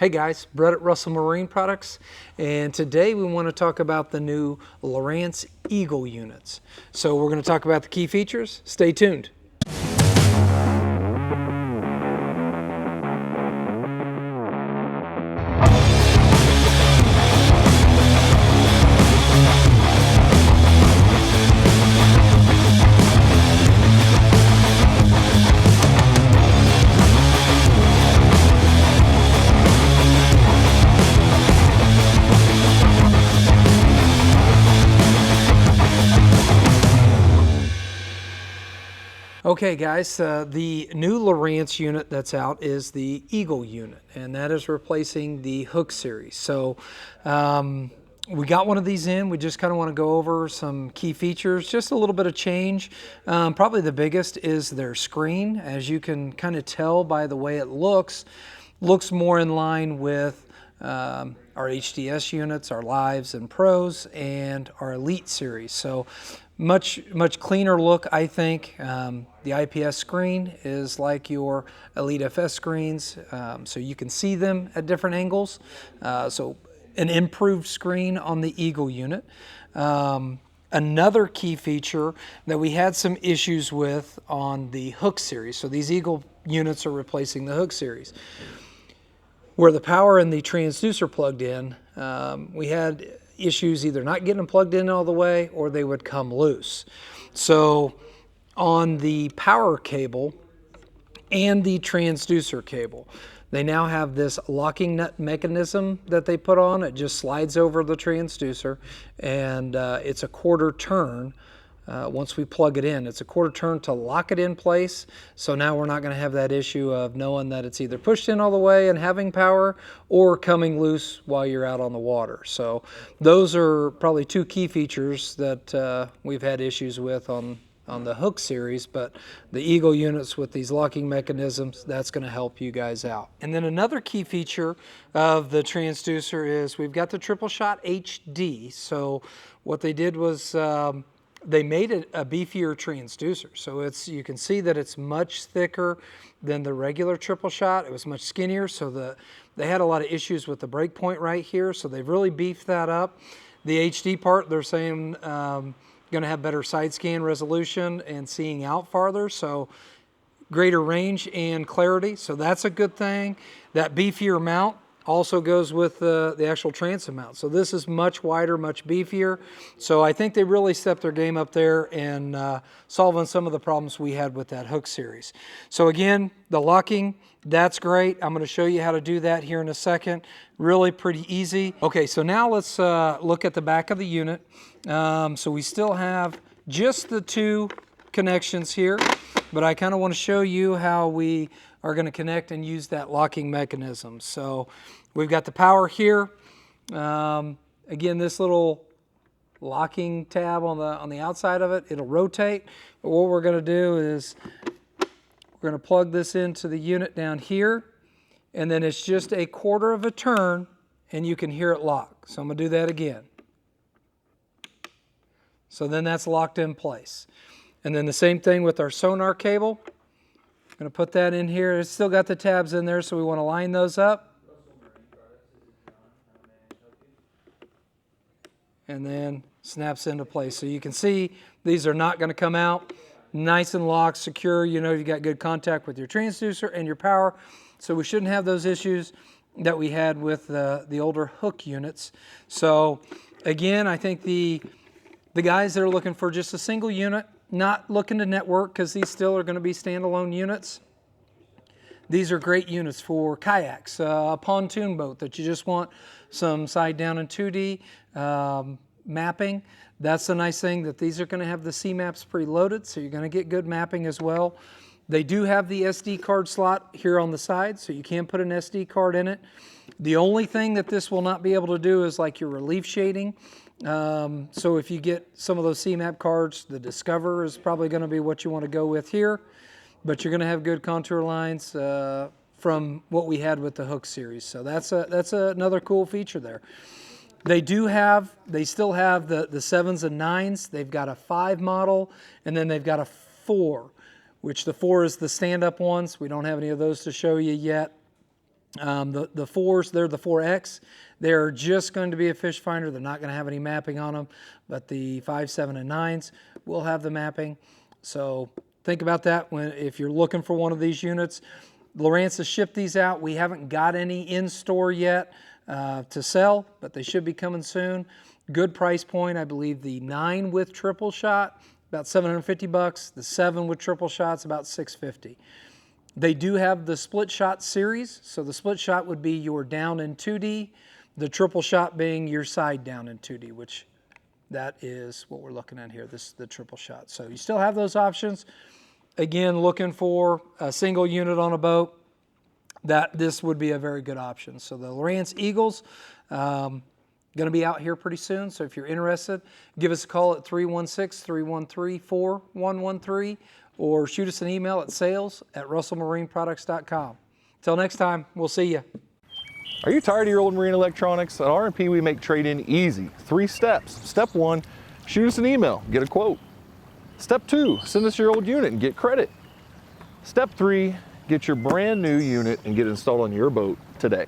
Hey guys, Brett at Russell Marine Products, and today we want to talk about the new Lowrance Eagle units. So we're going to talk about the key features. Stay tuned. Okay guys, the new Lowrance unit that's out is the Eagle unit, and that is replacing the Hook series. So we got one of these in. We just kind of want to go over some key features, just a little bit of change. Probably the biggest is their screen. As you can kind of tell by the way it looks more in line with our HDS units, our Lives and Pros, and our Elite series. So much cleaner look, I think. The IPS screen is like your Elite FS screens, so you can see them at different angles. So an improved screen on the Eagle unit. Another key feature that we had some issues with on the Hook series. So these Eagle units are replacing the Hook series. Where the power and the transducer plugged in, we had issues either not getting them plugged in all the way or they would come loose. So on the power cable and the transducer cable, they now have this locking nut mechanism that they put on. It just slides over the transducer, and it's a quarter turn. Once we plug it in, it's a quarter turn to lock it in place. So now we're not going to have that issue of knowing that it's either pushed in all the way and having power or coming loose while you're out on the water. So those are probably two key features that we've had issues with on the Hook series, but the Eagle units with these locking mechanisms, that's going to help you guys out. And then another key feature of the transducer is we've got the triple shot HD. So what they did was they made it a beefier transducer. So you can see that it's much thicker than the regular triple shot. It was much skinnier, so they had a lot of issues with the break point right here, so they've really beefed that up. The HD part, they're saying going to have better side scan resolution and seeing out farther, so greater range and clarity, so that's a good thing. That beefier mount also goes with the actual transom mount. So this is much wider, much beefier. So I think they really stepped their game up there and solving some of the problems we had with that Hook series. So again, the locking, that's great. I'm going to show you how to do that here in a second. Really pretty easy. Okay, so now let's look at the back of the unit. So we still have just the two connections here, but I kind of want to show you how we are going to connect and use that locking mechanism. So we've got the power here. Again, this little locking tab on the outside of it, it'll rotate. But what we're going to do is we're going to plug this into the unit down here, and then it's just a quarter of a turn, and you can hear it lock. So I'm going to do that again. So then that's locked in place. And then the same thing with our sonar cable. I'm going to put that in here. It's still got the tabs in there, so we want to line those up. And then snaps into place. So you can see these are not going to come out. Nice and locked, secure. You know you've got good contact with your transducer and your power. So we shouldn't have those issues that we had with the older Hook units. So again, I think the guys that are looking for just a single unit, not looking to network because these still are going to be standalone units. These are great units for kayaks, a pontoon boat that you just want some side down and 2D mapping. That's the nice thing, that these are going to have the C-maps preloaded, so you're going to get good mapping as well. They do have the SD card slot here on the side, so you can put an SD card in it. The only thing that this will not be able to do is like your relief shading. So if you get some of those C-map cards, the Discover is probably going to be what you want to go with here, but you're going to have good contour lines from what we had with the Hook series. So that's another cool feature there. They still have the 7s and 9s. They've got a 5 model, and then they've got a 4, which the 4 is the stand-up ones. We don't have any of those to show you yet. The 4s, they're the 4X. They're just going to be a fish finder. They're not going to have any mapping on them, but the 5, 7, and 9s will have the mapping. So think about that if you're looking for one of these units. Lowrance has shipped these out. We haven't got any in store yet to sell, but they should be coming soon. Good price point. I believe the 9 with triple shot, about $750. The 7 with triple shots, about $650. They do have the split shot series. So the split shot would be your down in 2D, the triple shot being your side down in 2D, which that is what we're looking at here. This is the triple shot. So you still have those options. Again, looking for a single unit on a boat, this would be a very good option. So the Lowrance Eagles, going to be out here pretty soon. So if you're interested, give us a call at 316-313-4113 or shoot us an email at sales@russellmarineproducts.com. Till next time, we'll see you. Are you tired of your old marine electronics? At R&P, we make trade-in easy. 3 steps. Step 1, shoot us an email, get a quote. Step 2, send us your old unit and get credit. Step 3, get your brand new unit and get it installed on your boat today.